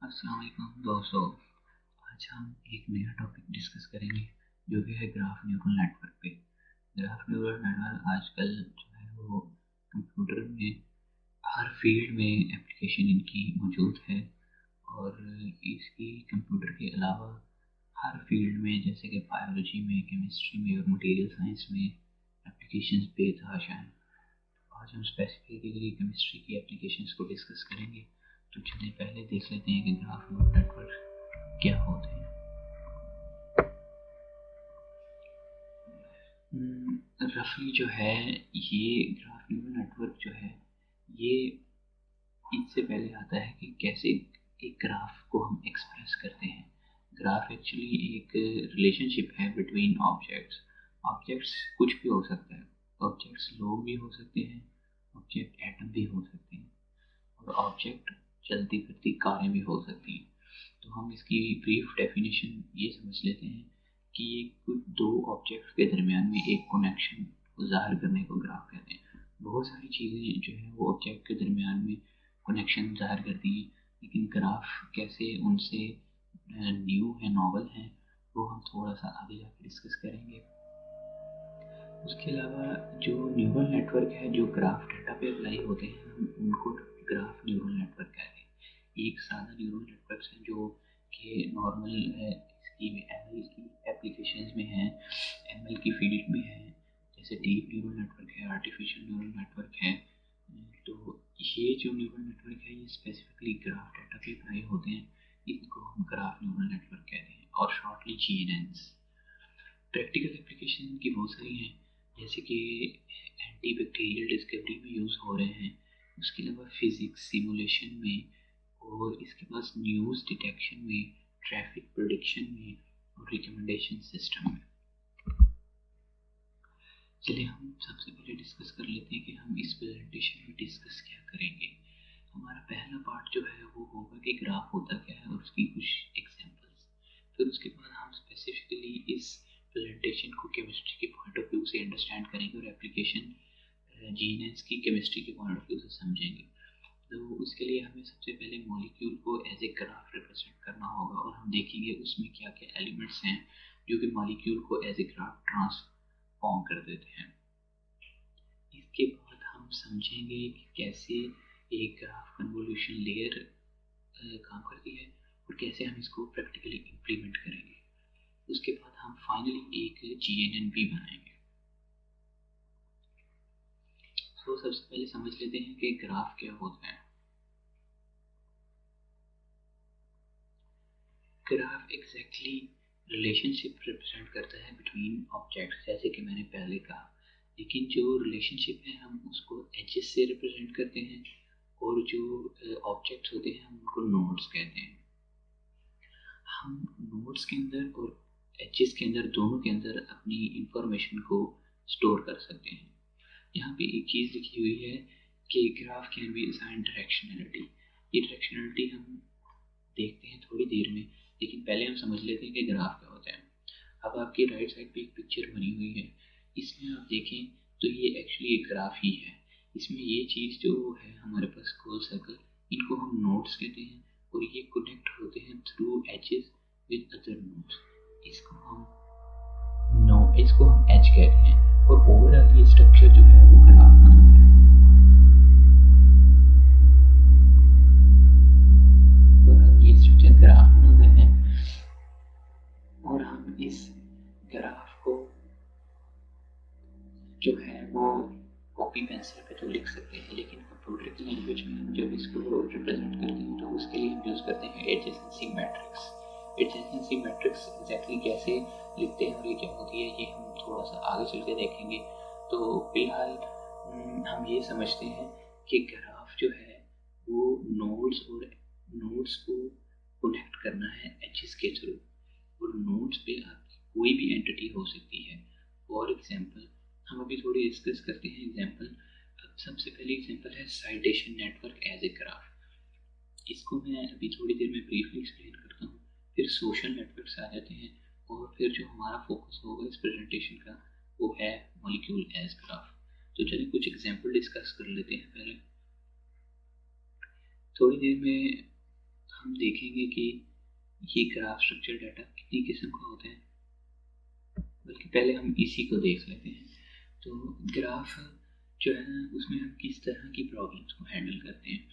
अस्सलाम वालेकुम दोस्तों। आज हम एक नया टॉपिक डिस्कस करेंगे जो कि है ग्राफ न्यूरल नेटवर्क पे। ग्राफ न्यूरल नेटवर्क आजकल जो है वो कंप्यूटर में हर फील्ड में एप्लीकेशन इनकी मौजूद है। और इसकी कंप्यूटर के अलावा हर फील्ड में जैसे कि बायोलॉजी में, केमिस्ट्री में और मटेरियल साइंस में एप्लीकेशंस बेतहाशा हैं। आज हम स्पेसिफिकली केमिस्ट्री की एप्लीकेशंस को डिस्कस करेंगे। तो चलिए पहले देख लेते हैं कि ग्राफ न्यूरल नेटवर्क क्या होते हैं। रफली जो है ये ग्राफ न्यूरल नेटवर्क जो है ये इससे पहले आता है कि कैसे एक ग्राफ को हम एक्सप्रेस करते हैं। ग्राफ एक्चुअली एक रिलेशनशिप है बिटवीन ऑब्जेक्ट्स। ऑब्जेक्ट्स कुछ भी हो सकता है। ऑब्जेक्ट्स लोग भी हो सकते हैं, ऑब्जेक्ट एटम भी हो सकते हैं, और ऑब्जेक्ट चलती फिरती कारें भी हो सकती हैं। तो हम इसकी ब्रीफ डेफिनेशन ये समझ लेते हैं कि ये कुछ दो ऑब्जेक्ट्स के दरमियान में एक कनेक्शन को ज़ाहिर करने को ग्राफ कहते हैं। बहुत सारी चीज़ें जो है वो ऑब्जेक्ट के दरमियान में कनेक्शन ज़ाहिर करती हैं, लेकिन ग्राफ कैसे उनसे न्यू है, नॉवल है, वो हम थोड़ा सा आगे जाकर डिस्कस करेंगे। उसके अलावा जो न्यूरल नेटवर्क है जो ग्राफ डाटा पे अप्लाई होते हैं हम उनको ग्राफ न्यूरल नेटवर्क कहते हैं। एक सादा न्यूरल नेटवर्क है जो कि नॉर्मल है, इसकी एमएल की एप्लीकेशंस में है, एमएल की फील्ड में है। जैसे डीप न्यूरल नेटवर्क है, आर्टिफिशियल न्यूरल नेटवर्क है। तो ये जो न्यूरल नेटवर्क है ये स्पेसिफिकली ग्राफ डाटा पे अप्लाई होते हैं। इनको हम ग्राफ न्यूरल नेटवर्क कहते हैं और शॉर्टली जीएनएन्स। प्रैक्टिकल एप्लीकेशन की बहुत सारी हैं, जैसे कि एंटी बैक्टीरियल डिस्कवरी में यूज़ हो रहे हैं। उसके अलावा फिजिक्स सिमुलेशन में, और इसके पास न्यूज़ डिटेक्शन में, ट्रैफिक प्रेडिक्शन में और रिकमेंडेशन सिस्टम में। चलिए हम सबसे पहले डिस्कस कर लेते हैं कि हम इस प्रेजेंटेशन में डिस्कस क्या करेंगे। हमारा पहला पार्ट जो है वो होगा कि ग्राफ होता क्या है और उसकी कुछ एग्जांपल्स। फिर उसके बाद हम स्पेसिफिकली इस प्रेजेंटेशन को केमिस्ट्री के पॉइंट ऑफ व्यू से अंडरस्टैंड करेंगे और एप्लीकेशन जीएनएस की केमिस्ट्री के पॉइंट ऑफ व्यू से समझेंगे। तो उसके लिए हमें सबसे पहले मॉलिक्यूल को एज ए ग्राफ रिप्रेजेंट करना होगा और हम देखेंगे उसमें क्या क्या एलिमेंट्स हैं जो कि मॉलिक्यूल को एज ए ग्राफ ट्रांसफॉर्म कर देते हैं। इसके बाद हम समझेंगे कि कैसे एक ग्राफ कन्वोल्यूशन लेयर काम करती है और कैसे हम इसको प्रैक्टिकली इम्प्लीमेंट करेंगे। उसके बाद हम फाइनली एक जीएनएन भी बनाएंगे। तो सबसे पहले समझ लेते हैं कि ग्राफ क्या होता है। ग्राफ एग्जैक्टली रिलेशनशिप रिप्रेजेंट करता है बिटवीन ऑब्जेक्ट्स, जैसे कि मैंने पहले कहा। लेकिन जो रिलेशनशिप है हम उसको एजेस से रिप्रेजेंट करते हैं, और जो ऑब्जेक्ट्स होते हैं हम उनको नोड्स कहते हैं। हम नोड्स के अंदर और एजेस के अंदर, दोनों के अंदर अपनी इंफॉर्मेशन को स्टोर कर सकते हैं। यहाँ पे एक चीज़ लिखी हुई है कि graph can be assign directionality. ये डायरेक्शनलिटी हम देखते हैं थोड़ी देर में, लेकिन पहले हम समझ लेते हैं कि ग्राफ क्या होता है। अब आपकी राइट साइड पे एक पिक्चर बनी हुई है, इसमें आप देखें तो ये एक्चुअली एक ग्राफ ही है। इसमें ये चीज़ जो है हमारे पास गोल सर्कल, इनको हम नोड्स कहते हैं और ये कनेक्ट होते हैं through edges with other nodes. इसको हम एज कहते हैं और ओवरऑल ये स्ट्रक्चर जो है वो ग्राफ बनाता है। ओवरऑल ये स्ट्रक्चर ग्राफ बनाता है और हम इस ग्राफ को जो है वो कॉपी पेंसिल पे तो लिख सकते हैं, लेकिन कंप्यूटर की लैंग्वेज में हम जब इसको रिप्रेजेंट करते हैं तो उसके लिए हम यूज़ करते हैं adjacency matrix. Adjacency matrix exactly कैसे लिखते हैं और ये क्या होती है ये हम थोड़ा सा आगे चल के देखेंगे। तो फिलहाल हम ये समझते हैं कि ग्राफ जो है वो नोड्स को कनेक्ट करना है एजेस के थ्रू, और नोड्स पे आपकी कोई भी एंटिटी हो सकती है। फॉर एग्जांपल हम अभी थोड़ी डिस्कस करते हैं एग्जांपल। अब सबसे पहले एग्जांपल है citation network as a graph. इसको मैं अभी थोड़ी देर में ब्रीफली एक्सप्लेन करता हूँ। फिर सोशल नेटवर्क्स आ जाते हैं, और फिर जो हमारा फोकस होगा इस प्रेजेंटेशन का वो है मॉलिक्यूल एज ग्राफ। तो चलिए कुछ एग्जांपल डिस्कस कर लेते हैं। पहले थोड़ी देर में हम देखेंगे कि ये ग्राफ स्ट्रक्चर डाटा कितनी किस्म का होता है, बल्कि पहले हम इसी को देख लेते हैं। तो ग्राफ जो है ना, उसमें हम किस तरह की प्रॉब्लम्स को हैंडल करते हैं।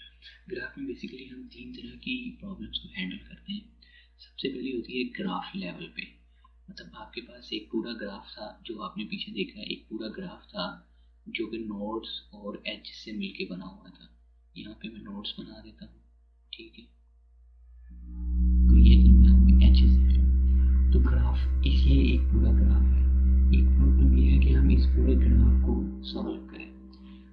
ग्राफ में बेसिकली हम 3 तरह की प्रॉब्लम्स को हैंडल करते हैं। सबसे पहली होती है ग्राफ लेवल पे, मतलब आपके पास एक पूरा ग्राफ था, जो आपने पीछे देखा है, एक पूरा ग्राफ था जो कि नोड्स और एज से मिलके बना हुआ था। यहाँ पे मैं नोड्स बना देता हूँ, ठीक है, और ये दरम्यान में एजेस है। तो ग्राफ ये एक पूरा ग्राफ है। एक प्रॉब्लम ये है कि हम इस पूरे ग्राफ को सॉल्व करें।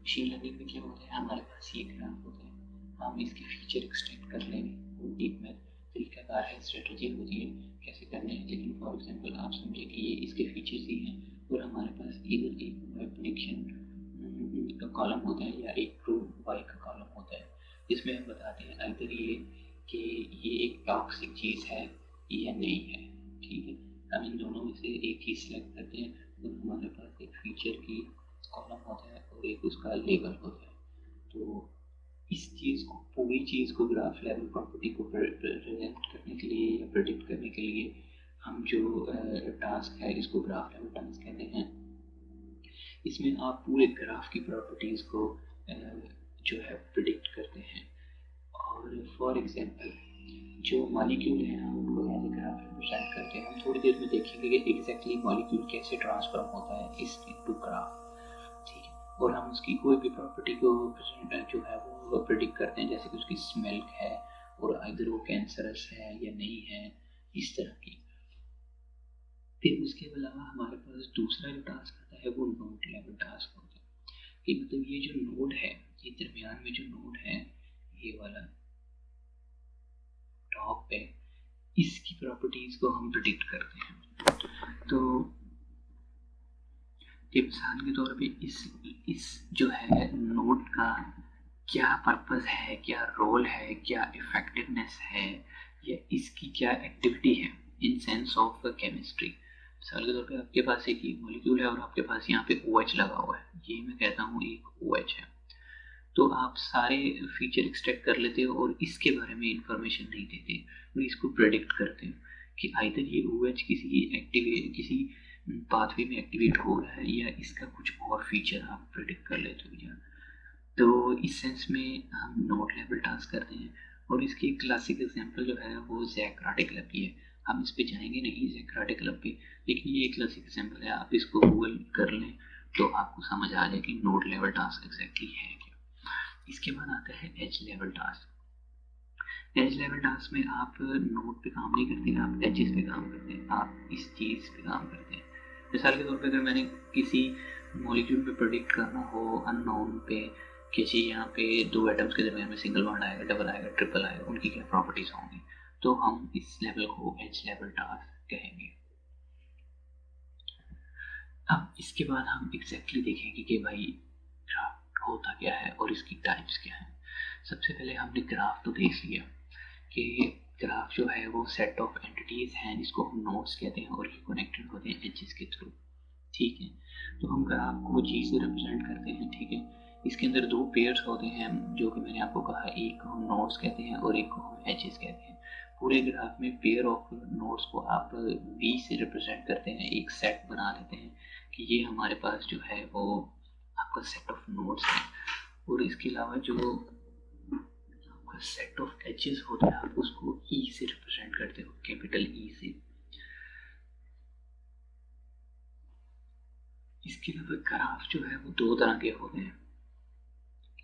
मशीन लर्निंग में क्या होता है, हमारे पास ये ग्राफ होता है, हम इसके फीचर एक्सट्रैक्ट कर लेंगे। एक में तरीकाकार है, स्ट्रेटजी होती है कैसे करने हैं। लेकिन फॉर एग्जांपल आप समझे कि ये इसके फीचर्स ही हैं और हमारे पास इधर एक वेब कनेक्शन का कॉलम होता है या एक ट्रू वाई का कॉलम होता है, जिसमें हम बताते हैं अगर ये कि ये एक टॉक्सिक चीज़ है या नहीं है। ठीक है, हम इन दोनों में से एक चीज़ सेलेक्ट करते हैं और हमारे पास एक फीचर की कॉलम होता है और एक उसका लेबल होता है। तो इस चीज़ को, पूरी चीज़ को, ग्राफ लेवल प्रॉपर्टी को प्रेजेंट करने के लिए या प्रेडिक्ट करने के लिए हम जो टास्क है, इसको ग्राफ लेवल टास्क कहते हैं। इसमें आप पूरे ग्राफ की प्रॉपर्टीज़ को जो है प्रिडिक्ट करते हैं। और फॉर एग्जांपल जो मॉलिक्यूल है, हम उनको एज ए ग्राफ रिप्रेजेंट करते हैं। हम थोड़ी देर में देखेंगे कि एग्जैक्टली मॉलिक्यूल कैसे ट्रांसफॉर्म होता है इस टू ग्राफ, ठीक है। और हम उसकी कोई भी प्रॉपर्टी को जो है वो प्रिडिक्ट करते हैं, जैसे कि उसकी स्मेल है और इधर वो कैंसरस है या नहीं है, इस तरह की। फिर उसके अलावा हमारे पास दूसरा जो टास्क आता है वो नोड लेवल टास्क होता है कि मतलब ये जो नोड है, ये दरमियान में जो नोड है, ये वाला टॉप पे, इसकी प्रॉपर्टीज को हम प्रिडिक्ट करते हैं। तो मिसाल के तौर पे इस जो है नोड का क्या पर्पस है, क्या रोल है, क्या इफेक्टिवनेस है, या इसकी क्या एक्टिविटी है इन सेंस ऑफ केमिस्ट्री। मिसाल के तौर पे आपके पास एक मॉलिक्यूल है और आपके पास यहाँ पे OH लगा हुआ है, ये मैं कहता हूँ एक OH है। तो आप सारे फीचर एक्सट्रैक्ट कर लेते हो और इसके बारे में इंफॉर्मेशन नहीं देते और इसको प्रेडिक्ट करते हो कि आइदर ये OH किसी पाथवे में एक्टिवेट हो रहा है या इसका कुछ और फीचर आप प्रेडिक्ट कर लेते हो। तो इस सेंस में हम नोड लेवल टास्क करते हैं। और इसकी क्लासिक एग्जांपल जो है वो ज़ेक्राटे क्लब की है। हम इस पे जाएंगे नहीं ज़ेक्राटे क्लब पे, लेकिन ये एक क्लासिक एग्जांपल है, आप इसको गूगल कर लें तो आपको समझ आ जाए कि नोड लेवल टास्क एग्जैक्टली है क्या। इसके बाद आता है edge level task. Edge level task में आप नोड पे काम नहीं करते, आप एजेस पे काम करते हैं, आप इस चीज़ पे काम करते हैं। मिसाल के तौर पे अगर मैंने किसी मॉलिक्यूल पे प्रेडिक्ट करना हो अननोन पे, किसी यहाँ पे दो एटम्स के दरमियान में सिंगल बॉन्ड आएगा, डबल आएगा, ट्रिपल आएगा, उनकी क्या प्रॉपर्टीज होंगी, तो हम इस लेवल को एज लेवल टास्क कहेंगे। अब इसके बाद हम एग्जैक्टली देखेंगे कि भाई ग्राफ होता क्या है और इसकी टाइप्स क्या है। सबसे पहले हमने ग्राफ तो देख लिया कि ग्राफ जो है वो सेट ऑफ एंटिटीज हैं जिसको हम नोड्स कहते हैं और ये कनेक्टेड होते हैं एजेस के थ्रू, ठीक है। तो हम ग्राफ को जी से रिप्रेजेंट करते हैं, ठीक है। इसके अंदर दो पेयर्स होते हैं जो कि मैंने आपको कहा, एक को हम नोड्स कहते हैं और एक को हम एजेस कहते हैं। पूरे ग्राफ में पेयर ऑफ नोड्स को आप वी से रिप्रेजेंट करते हैं, एक सेट बना लेते हैं कि ये हमारे पास जो है वो आपका सेट ऑफ नोड्स है। और इसके अलावा जो आपका सेट ऑफ एजेस होता है आप उसको ई से रिप्रेजेंट करते हो, कैपिटल ई से। इसके अलावा ग्राफ जो है वो दो तरह के होते हैं,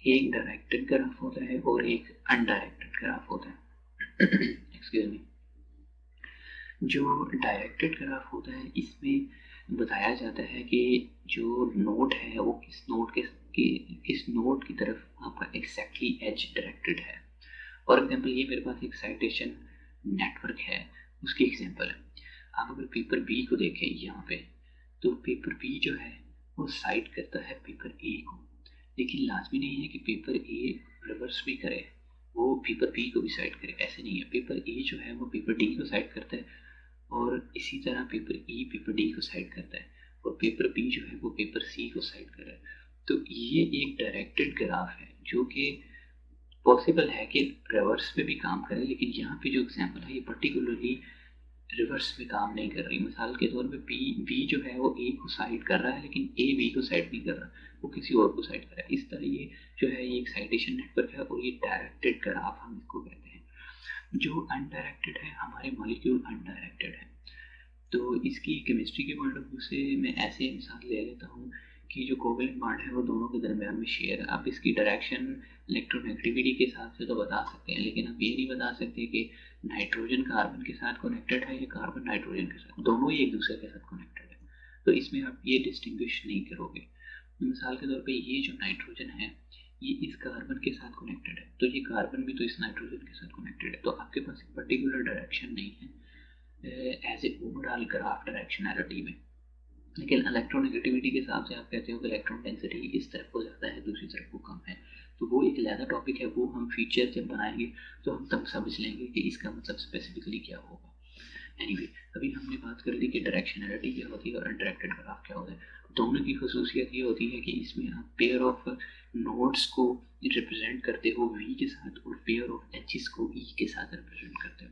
एक डायरेक्टेड ग्राफ होता है और एक अनडायरेक्टेड ग्राफ होता है। Excuse me. जो डायरेक्टेड ग्राफ होता है इसमें बताया जाता है कि जो नोड है वो किस नोड की तरफ आपका एग्जैक्टली एज डायरेक्टेड है। फॉर एग्जांपल ये मेरे पास एक साइटेशन नेटवर्क है, उसकी एग्जांपल है। आप अगर पेपर बी को देखें यहाँ पे, तो पेपर बी जो है वो साइट करता है पेपर ए को, लेकिन लाजमी नहीं है कि पेपर ए रिवर्स भी करे, वो पेपर बी को भी साइड करे, ऐसे नहीं है। पेपर ए जो है वो पेपर डी को साइड करता है और इसी तरह पेपर ई पेपर डी को साइड करता है और पेपर बी जो है वो पेपर सी को साइड कर रहा है। तो ये एक डायरेक्टेड ग्राफ है जो कि पॉसिबल है कि रिवर्स पे भी काम करे, लेकिन यहाँ पे जो एग्जांपल है ये पर्टिकुलरली रिवर्स में काम नहीं कर रही। मिसाल के तौर पे बी जो है वो ए को साइड कर रहा है, लेकिन ए बी को साइड नहीं कर रहा, वो किसी और को साइड कर रहा है। इस तरह ये जो है ये एक्साइटेशन नेटवर्क है, और ये डायरेक्टेड ग्राफ हम इसको कहते हैं। जो अनडायरेक्टेड है, हमारे मॉलिक्यूल अनडायरेक्टेड है, तो इसकी केमिस्ट्री के पॉइंट ऑफ व्यू से मैं ऐसे मिसाल ले लेता हूँ कि जो कोवेलेंट बॉन्ड है वो दोनों के दरमियान में शेयर है। आप इसकी डायरेक्शन इलेक्ट्रोनेगेटिविटी के हिसाब से तो बता सकते हैं, लेकिन आप ये नहीं बता सकते कि नाइट्रोजन कार्बन के साथ कनेक्टेड है या कार्बन नाइट्रोजन के साथ, दोनों ही एक दूसरे के साथ कनेक्टेड है। तो इसमें आप ये डिस्टिंग्विश नहीं करोगे। मिसाल के तौर पर ये जो नाइट्रोजन है ये इस कार्बन के साथ कनेक्टेड है, तो ये कार्बन भी तो इस नाइट्रोजन के साथ कनेक्टेड है। तो आपके पास एक पर्टिकुलर डायरेक्शन नहीं है as a overall graph directionality में, लेकिन इलेक्ट्रोनेगेटिविटी के हिसाब से आप कहते हो कि इलेक्ट्रॉन डेंसिटी इस तरफ को ज़्यादा है, दूसरी तरफ को कम है। तो वो एक अलग टॉपिक है, वो हम फीचर जब बनाएंगे तो हम तब समझ लेंगे कि इसका मतलब स्पेसिफिकली क्या होगा। एनीवे, अभी हमने बात कर ली कि डायरेक्शनैलिटी क्या होती है और अनडायरेक्टेड ग्राफ क्या होता है। दोनों की खसूसियत ये होती है कि इसमें आप पेयर ऑफ नोड्स को रिप्रेजेंट करते हो वी के साथ, और पेयर ऑफ एजेस को ई के साथ रिप्रेजेंट करते हो।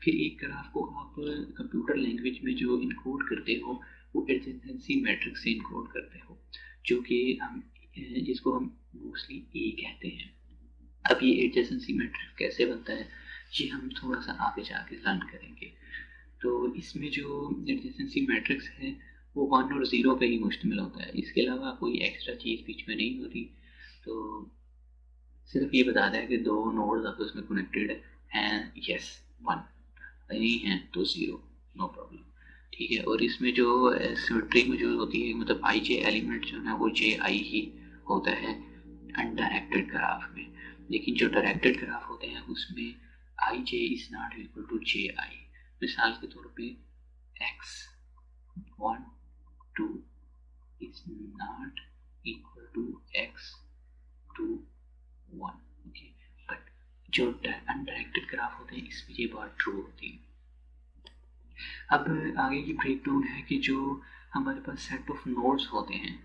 फिर एक ग्राफ को आप कंप्यूटर लैंग्वेज में जो इनकोड करते हो वो एडजेसेंसी मैट्रिक्स से इनकोड करते हो, जो कि हम जिसको हम मोस्टली ए कहते हैं। अब ये एडजेसेंसी मैट्रिक्स कैसे बनता है ये हम थोड़ा सा आगे जाके लर्न करेंगे। तो इसमें जो एडजेसेंसी मैट्रिक्स है वो 1 और 0 पे ही मुश्तमिल होता है, इसके अलावा कोई एक्स्ट्रा चीज़ बीच में नहीं होती। तो सिर्फ ये बताता है कि दो नोड्स आपस में कनेक्टेड हैं, यस 1 नहीं है तो 0, नो प्रॉब्लम, ठीक है। और इसमें जो सिमेट्री मौजूद होती है, मतलब आई जे एलिमेंट जो है वो जे आई ही होता है अनडायरेक्टेड ग्राफ में, लेकिन जो डायरेक्टेड ग्राफ होते हैं उसमें I J is not equal to J I. मिसाल के तौर पे x1 2 is not equal to x2 1, okay. But जो अनडायरेक्टेड ग्राफ होते हैं इसमें ये बात ट्रू होती है। अब आगे की ब्रेक डाउन है कि जो हमारे पास सेट ऑफ नोड्स होते हैं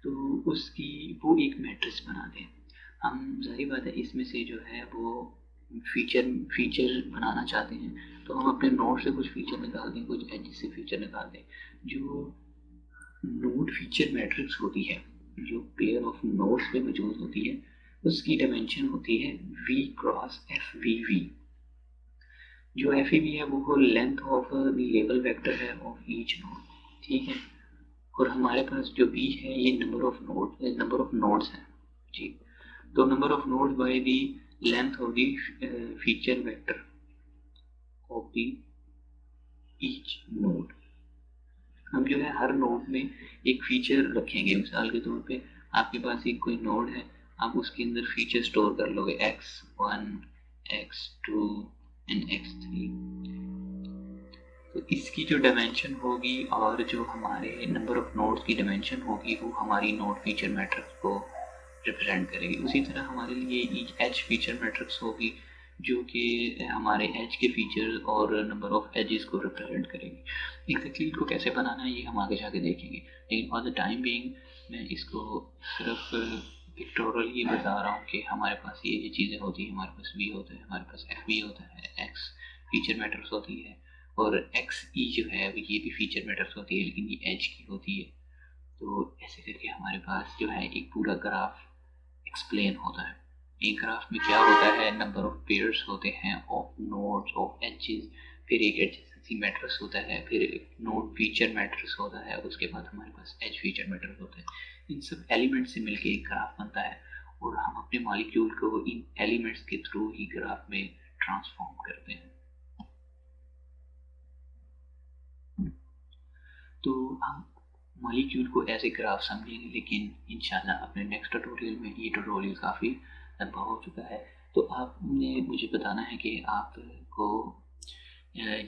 तो उसकी वो एक मैट्रिक्स बनाते हैं हम। जाहिर बात है इसमें से जो है वो फीचर बनाना चाहते हैं, तो हम अपने नोड से कुछ फीचर निकाल दें, कुछ एज से फीचर निकाल दें। जो नोड फीचर मैट्रिक्स होती है, जो पेयर ऑफ नोड्स पे मौजूद होती है, उसकी डायमेंशन होती है v cross F V V. जो एफ ई वी है वो लेंथ ऑफ लेवल वेक्टर है ऑफ ईच नोड, ठीक है। और हमारे पास जो बी है ये नंबर ऑफ नोड्स है जी। तो number of nodes by the length of the feature vector of the each node. हम जो है हर नोड में एक फीचर रखेंगे। मिसाल के तौर पे आपके पास एक कोई नोड है, आप उसके अंदर फीचर स्टोर कर लोगे x1 x2 एंड x3। तो इसकी जो डायमेंशन होगी और जो हमारे नंबर ऑफ नोड्स की डायमेंशन होगी वो हमारी नोड फीचर मैट्रिक्स को रिप्रेजेंट करेगी। उसी तरह हमारे लिए एज फीचर मैट्रिक्स होगी जो कि हमारे एज के फीचर और नंबर ऑफ एजेस को रिप्रेजेंट करेगी। एग्जैक्टली इनको कैसे बनाना है ये हम आगे जाके देखेंगे, लेकिन फॉर द टाइम बीइंग मैं इसको सिर्फ पिक्टोरियल ये बता रहा हूँ कि हमारे पास ये चीज़ें होती हैं। हमारे पास वी होता है, हमारे पास एफ वी होता है, एक्स फीचर मैट्रिक्स होती है, और एक्स ई जो है ये भी फीचर मैट्रिक्स होती है लेकिन ये एज की होती है। तो ऐसे करके हमारे पास जो है एक पूरा ग्राफ एक्सप्लेन होता है। एक ग्राफ में क्या होता है, नंबर ऑफ पेयर्स होते हैं ऑफ नोड्स ऑफ एजेस, फिर एक एडजेसेंसी मैट्रिक्स होता है, फिर एक नोड फीचर मैट्रिक्स होता है, उसके बाद हमारे पास एज फीचर मैट्रिक्स होता है। इन सब एलिमेंट्स से मिलके एक ग्राफ बनता है और हम अपने मॉलिक्यूल को इन एलिमेंट्स के थ्रू ही ग्राफ में ट्रांसफॉर्म करते हैं। तो हम मॉलिक्यूल को ऐसे ग्राफ समझेंगे, लेकिन इंशाल्लाह अपने नेक्स्ट ट्यूटोरियल में, ये ट्यूटोरियल काफ़ी लंबा हो चुका है, तो आपने मुझे बताना है कि आपको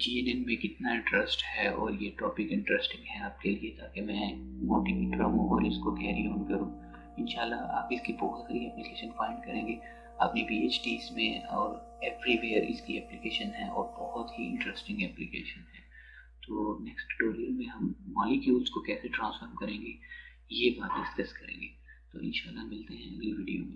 GNN में कितना इंटरेस्ट है और ये टॉपिक इंटरेस्टिंग है आपके लिए, ताकि मैं मोटिवेट रहूँ और इसको कैरी ऑन करूँ। इंशाल्लाह आप इसकी बहुत सारी एप्लीकेशन फाइंड करेंगे अपनी PhDs में, और एवरीवेयर इसकी एप्लीकेशन है और बहुत ही इंटरेस्टिंग एप्लीकेशन है। तो नेक्स्ट ट्यूटोरियल में हम मॉलिक्यूल्स को कैसे ट्रांसफॉर्म करेंगे ये बात डिस्कस करेंगे। तो इंशाल्लाह मिलते हैं अगली वीडियो में।